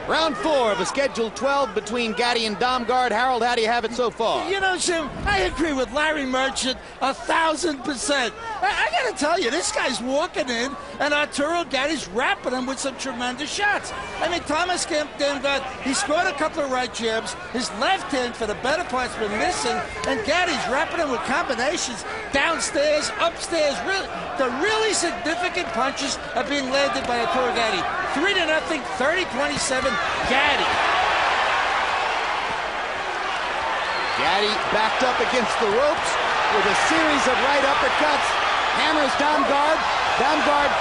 Round 4 of a scheduled 12 between Gatti and Damgaard. Harold, how do you have it so far? You know, Jim, I agree with Larry Merchant 1,000%. I got to tell you, this guy's walking in, and Arturo Gatti's wrapping him with some tremendous shots. I mean, Thomas Damgaard, he scored a couple of right jabs. His left hand, for the better part's been missing, and Gatti's wrapping him with combinations downstairs, upstairs. The really significant punches are being landed by Arturo Gatti. 3-0, 30-27. Gatti. Gatti backed up against the ropes with a series of right uppercuts. Hammers Damgaard. Damgaard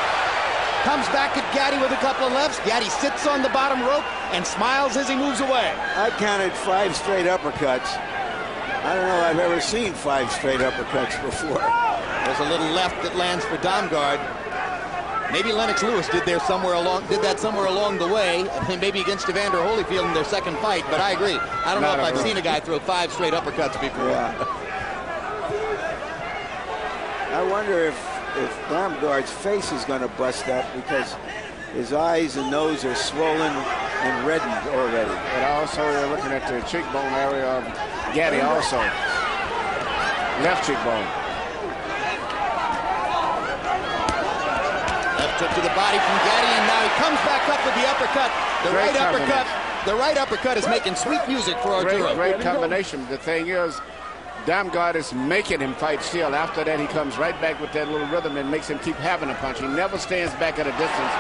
comes back at Gatti with a couple of lefts. Gatti sits on the bottom rope and smiles as he moves away. I counted 5 straight uppercuts. I don't know I've ever seen 5 straight uppercuts before. There's a little left that lands for Damgaard. Maybe Lennox Lewis did that somewhere along the way, maybe against Evander Holyfield in their second fight, but I agree. I don't know if I've seen a guy throw 5 straight uppercuts before. Yeah. I wonder if Damgaard's face is going to bust up because his eyes and nose are swollen and reddened already. And also, you're looking at the cheekbone area of Gatti also. Left cheekbone. Took to the body from Gatti, and now he comes back up with the uppercut. The right uppercut is making sweet music for Arturo. Great combination. The thing is, Damgaard is making him fight still. After that, he comes right back with that little rhythm and makes him keep having a punch. He never stands back at a distance.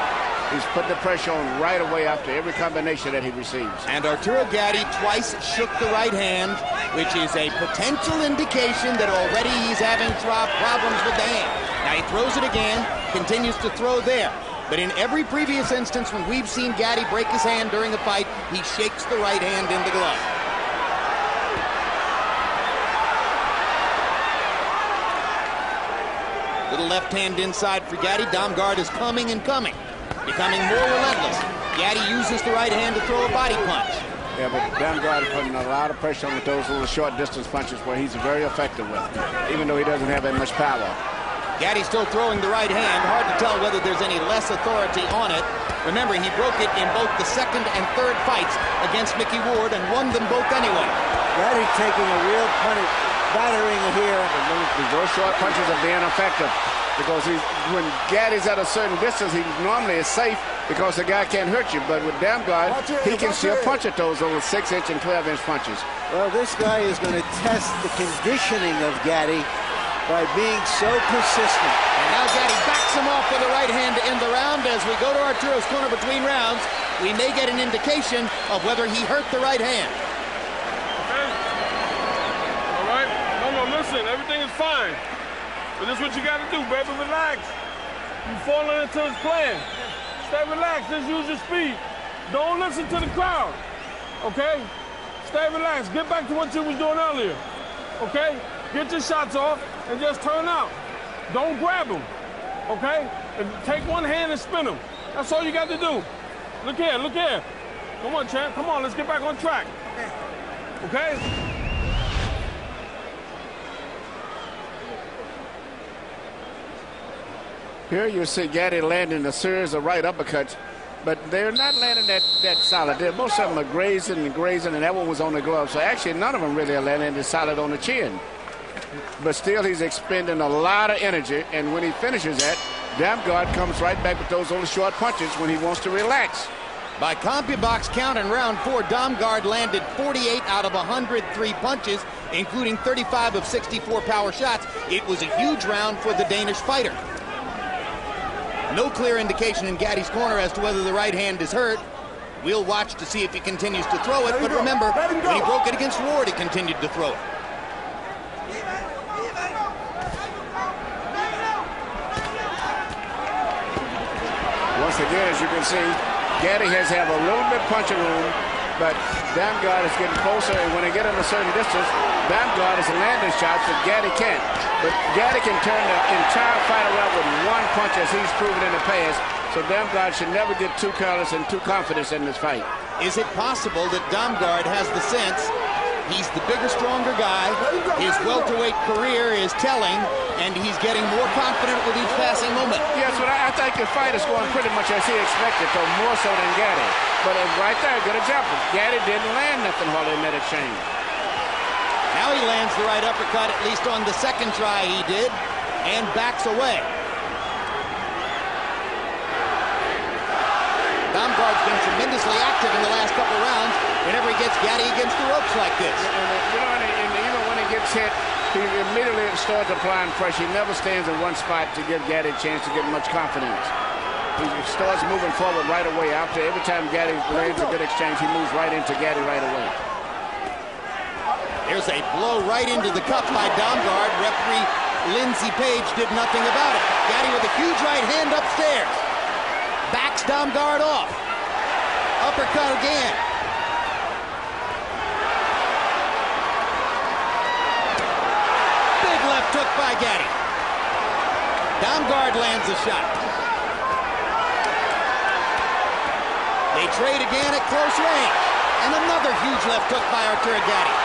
He's putting the pressure on right away after every combination that he receives. And Arturo Gatti twice shook the right hand, which is a potential indication that already he's having problems with the hand. Now he throws it again, continues to throw there. But in every previous instance when we've seen Gatti break his hand during a fight, he shakes the right hand in the glove. Little left hand inside for Gatti. Damgaard is coming and coming, becoming more relentless. Gatti uses the right hand to throw a body punch. Yeah, but Damgaard is putting a lot of pressure on with those little short distance punches where he's very effective with, even though he doesn't have that much power. Gatti still throwing the right hand. Hard to tell whether there's any less authority on it. Remember, he broke it in both the second and third fights against Mickey Ward and won them both anyway. Gatti taking a real battering here. Those short punches are being effective because when Gatti's at a certain distance, he normally is safe because the guy can't hurt you. But with Damgaard, he can still punch at those over 6-inch and 12-inch punches. Well, this guy is going to test the conditioning of Gatti by being so persistent. And now Gatti backs him off with the right hand to end the round. As we go to Arturo's corner between rounds, we may get an indication of whether he hurt the right hand. Okay. All right. No, listen, everything is fine. But this is what you got to do, baby. Relax. You falling into his plan. Stay relaxed. Just use your speed. Don't listen to the crowd. Okay? Stay relaxed. Get back to what you was doing earlier. Okay? Get your shots off and just turn out. Don't grab him, okay? And take one hand and spin him. That's all you got to do. Look here, look here. Come on, champ. Come on, let's get back on track. Okay? Here you see Gatti landing a series of right uppercuts, but they're not landing that solid. Most of them are grazing, and that one was on the glove. So actually, none of them really are landing solid on the chin. But still, he's expending a lot of energy, and when he finishes that, Damgaard comes right back with those little short punches when he wants to relax. By CompuBox count in round 4, Damgaard landed 48 out of 103 punches, including 35 of 64 power shots. It was a huge round for the Danish fighter. No clear indication in Gatti's corner as to whether the right hand is hurt. We'll watch to see if he continues to throw it, but remember, when he broke it against Ward, he continued to throw it. Once again, as you can see, Gatti has a little bit punching room, but Damgaard is getting closer, and when they get in a certain distance, Damgaard is landing shots that Gatti can't. But Gatti can turn the entire fight around with one punch, as he's proven in the past, so Damgaard should never get too careless and too confident in this fight. Is it possible that Damgaard has the sense he's the bigger, stronger guy, his welterweight career is telling, and he's getting more confident with each passing moment? Yes, but I think the fight is going pretty much as he expected, though more so than Gatti. But right there, good example. Gatti didn't land nothing hardly in that exchange. Now he lands the right uppercut, at least on the second try he did, and backs away. Damgaard's been tremendously active in the last couple rounds whenever he gets Gatti against the ropes like this. You know, and even when he gets hit, he immediately starts applying pressure. He never stands in one spot to give Gatti a chance to get much confidence. He starts moving forward right away. After every time Gatti lands a good exchange, he moves right into Gatti right away. There's a blow right into the cup by Damgaard. Referee Lindsey Page did nothing about it. Gatti with a huge right hand upstairs. Backs Damgaard off. Uppercut again. Big left hook by Gatti. Damgaard lands a shot. They trade again at close range. And another huge left hook by Arturo Gatti.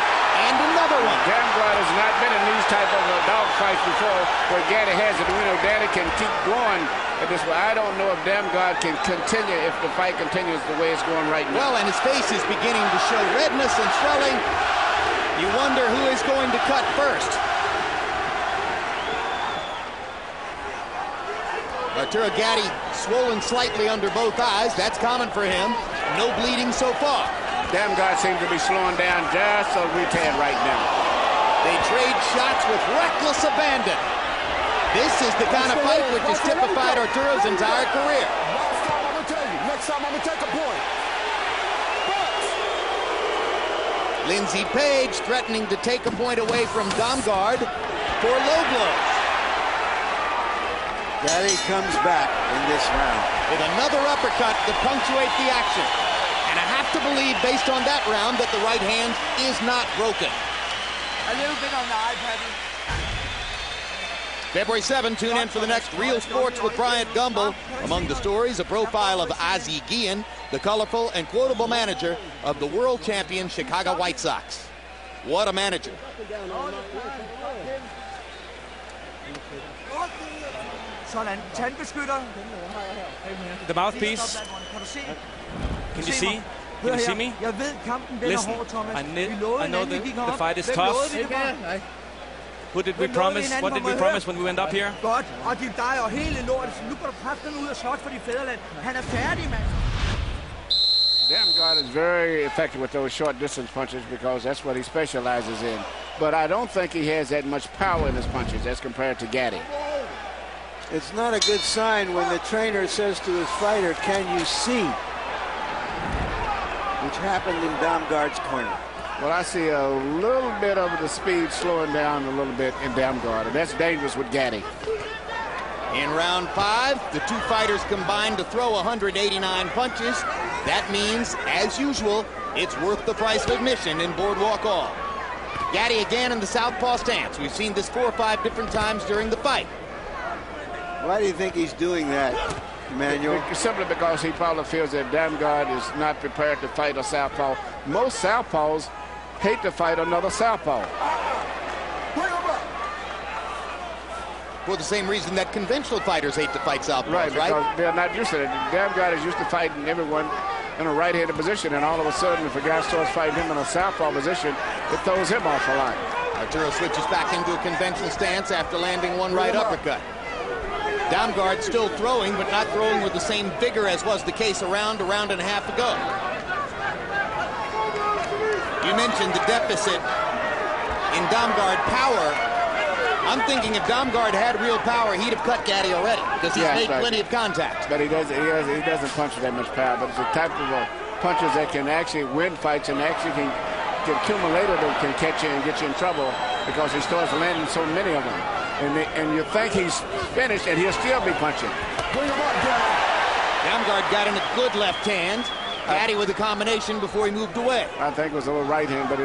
And another one. Damgaard has not been in these type of dog fights before where Gatti has it. We know Gatti can keep going at this way. I don't know if Damgaard can continue if the fight continues the way it's going right now. Well, and his face is beginning to show redness and swelling. You wonder who is going to cut first. Arturo Gatti swollen slightly under both eyes. That's common for him. No bleeding so far. Damgaard seems to be slowing down just a tad right now. They trade shots with reckless abandon. This is the kind of fight which has typified Arturo's entire career. Next time I'm gonna take a point. Lindsey Page threatening to take a point away from Damgaard for low blows. Gatti comes back in this round with another uppercut to punctuate the action. And I have to believe, based on that round, that the right hand is not broken. A little bit on the iPad. February 7, tune in for the next Real Sports with Bryant Gumbel. Among the stories, a profile of Ozzie Guillen, the colorful and quotable manager of the world champion Chicago White Sox. What a manager. The mouthpiece. Can you see? Can you see me? Listen, I know the fight is tough. Who did we promise? What did we promise when we went up here? Damgaard is very effective with those short distance punches because that's what he specializes in. But I don't think he has that much power in his punches as compared to Gatti. It's not a good sign when the trainer says to his fighter, "Can you see?" Which happened in Damgaard's corner. Well, I see a little bit of the speed slowing down a little bit in Damgaard, and that's dangerous with Gatti. In round 5, the two fighters combined to throw 189 punches. That means, as usual, it's worth the price of admission in Boardwalk Hall. Gatti again in the southpaw stance. We've seen this 4 or 5 different times during the fight. Why do you think he's doing that, Emmanuel? Simply because he probably feels that Damgaard is not prepared to fight a southpaw. Most southpaws hate to fight another southpaw. For the same reason that conventional fighters hate to fight southpaws, right? Because they're not used to it. Damgaard is used to fighting everyone in a right-handed position, and all of a sudden, if a guy starts fighting him in a southpaw position, it throws him off a lot. Arturo switches back into a conventional stance after landing one right uppercut. Damgaard still throwing, but not throwing with the same vigor as was the case a round and a half ago. You mentioned the deficit in Damgaard power. I'm thinking if Damgaard had real power, he'd have cut Gatti already, because he's made plenty of contact. But he doesn't punch with that much power. But it's the type of punches that can actually win fights and actually can accumulated and can catch you and get you in trouble because he starts landing so many of them. And you think he's finished, and he'll still be punching. Damgaard got in a good left hand. Gatti with a combination before he moved away. I think it was a little right hand, but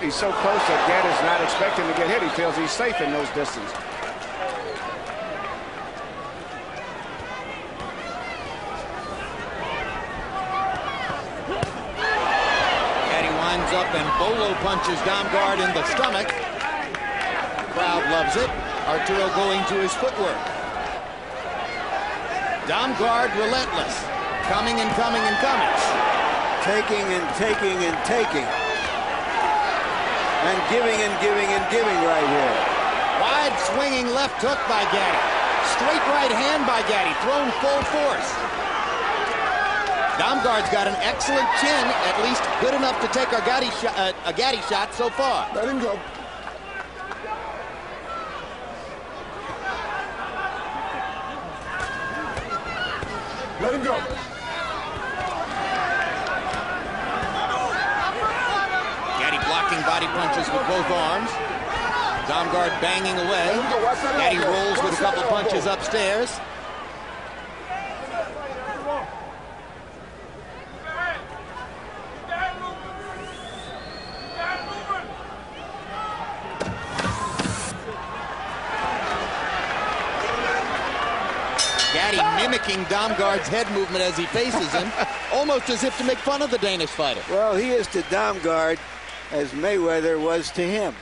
he's so close that Gatti's not expecting to get hit. He feels he's safe in those distance. Gatti winds up and bolo punches Damgaard in the stomach. Crowd loves it. Arturo going to his footwork. Damgaard relentless. Coming and coming and coming. Taking and taking and taking. And giving and giving and giving right here. Wide swinging left hook by Gatti. Straight right hand by Gatti, thrown full force. Damgaard's got an excellent chin, at least good enough to take a Gatti shot so far. Let him go. Let him go. Gatti blocking body punches with both arms. Damgaard banging away. Gatti rolls with a couple punches upstairs. Gatti mimicking Damgaard's head movement as he faces him, almost as if to make fun of the Danish fighter. Well, he is to Damgaard as Mayweather was to him.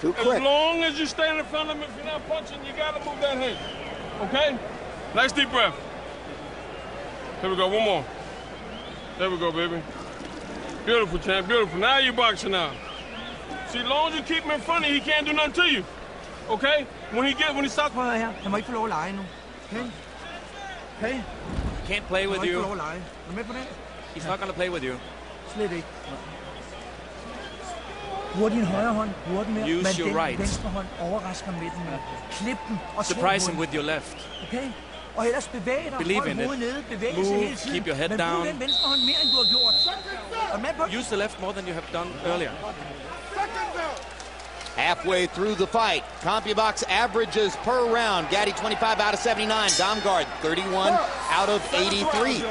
Too quick. As long as you stand in front of him, if you're not punching, you got to move that head. Okay? Nice deep breath. Here we go, one more. There we go, baby. Beautiful, champ, beautiful. Now you're boxing now. See, as long as you keep him in front of you, he can't do nothing to you. Okay? When he stops... Prøv her. Han må ikke få lov at lege nu. Okay? Okay? Can't play with you. Han må ikke få lov at lege. Er du med på det? He's not going to play with you. Slet ikke. Bruger din højre hånd, bruger den mere, Use your right. Venstre hånd overrasker med den mere. Klip den og Surprise him with your left. Okay? Og ellers bevæg dig, Believe in hold it. nede, bevæg Move, sig hele tiden. keep your head men down. brug den venstre hånd mere, end du har gjort. Er du med på? Use the left more than you have done earlier. Halfway through the fight, CompuBox averages per round. Gatti 25 out of 79. Damgaard 31 out of 83.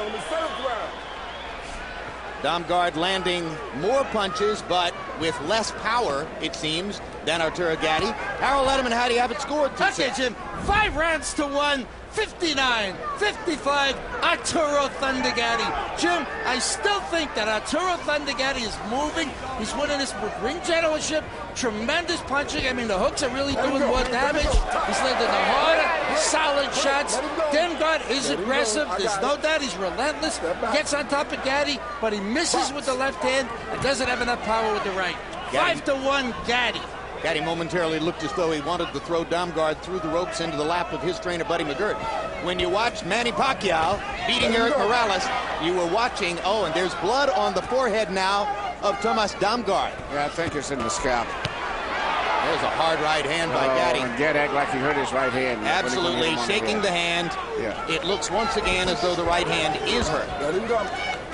Damgaard landing more punches, but with less power, it seems, than Arturo Gatti. Harold Letterman, how do you have it scored? Okay, Jim. 5 rounds to 1. 59-55, Arturo Thunder Gatti. Jim, I still think that Arturo Thunder Gatti is moving. He's winning this with ring generalship, tremendous punching. I mean, the hooks are really doing more damage. He's landing the harder, solid shots. Damgaard is aggressive. There's no doubt he's relentless. Gets on top of Gatti, but he misses with the left hand and doesn't have enough power with the right. 5-1, Gatti. Gatti momentarily looked as though he wanted to throw Damgaard through the ropes into the lap of his trainer, Buddy McGirt. When you watch Manny Pacquiao beating Eric Morales, you were watching, oh, and there's blood on the forehead now of Thomas Damgaard. Yeah, I think it's in the scalp. There's a hard right hand by Gatti. And Gatti acted like he hurt his right hand. Absolutely, shaking the hand. Yeah. It looks once again as though the right hand is hurt. Let him go.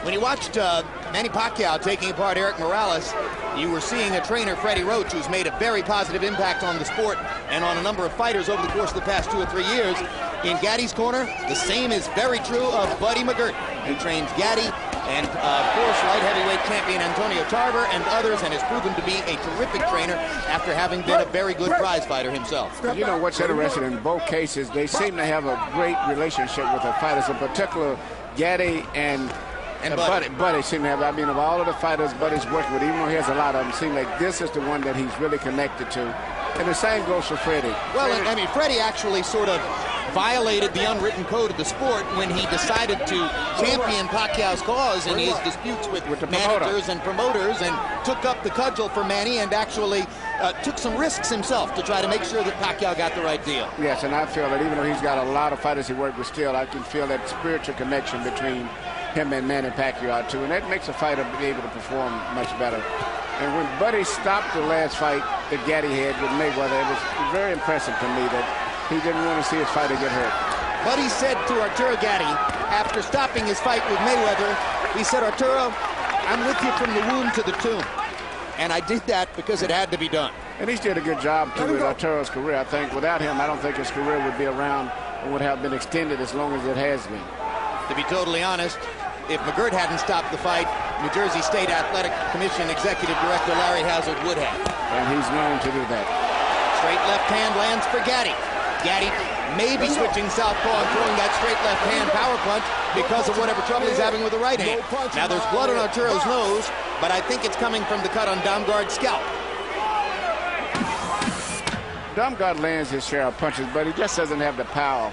When you watched Manny Pacquiao taking apart Eric Morales, you were seeing a trainer, Freddie Roach, who's made a very positive impact on the sport and on a number of fighters over the course of the past 2 or 3 years. In Gatti's corner, the same is very true of Buddy McGirt, who trains Gatti and, of course, light heavyweight champion Antonio Tarver and others, and has proven to be a terrific trainer after having been a very good prize fighter himself. You know what's interesting, in both cases, they seem to have a great relationship with the fighters, in particular Gatti and Buddy seem to have, I mean, of all of the fighters Buddy's working with, even though he has a lot of them, seem like this is the one that he's really connected to. And the same goes for Freddie. Well, I mean, Freddie actually sort of violated the unwritten code of the sport when he decided to champion Pacquiao's cause in his disputes with managers and promoters, and took up the cudgel for Manny and actually took some risks himself to try to make sure that Pacquiao got the right deal. Yes, and I feel that even though he's got a lot of fighters he worked with still, I can feel that spiritual connection between him and Manny Pacquiao too, and that makes a fighter be able to perform much better. And when Buddy stopped the last fight that Gatti had with Mayweather, it was very impressive to me that he didn't want to see his fighter get hurt. Buddy said to Arturo Gatti, after stopping his fight with Mayweather, he said, "Arturo, I'm with you from the womb to the tomb." And I did that because it had to be done. And he's did a good job too with Arturo's career. I think without him, I don't think his career would be around or would have been extended as long as it has been. To be totally honest, if McGirt hadn't stopped the fight, New Jersey State Athletic Commission Executive Director Larry Hazard would have. And he's known to do that. Straight left hand lands for Gatti. Gatti may be switching southpaw and throwing that straight left hand power punch because of whatever trouble he's having with the right hand. Now there's blood on Arturo's nose, but I think it's coming from the cut on Damgaard's scalp. Damgaard lands his share of punches, but he just doesn't have the power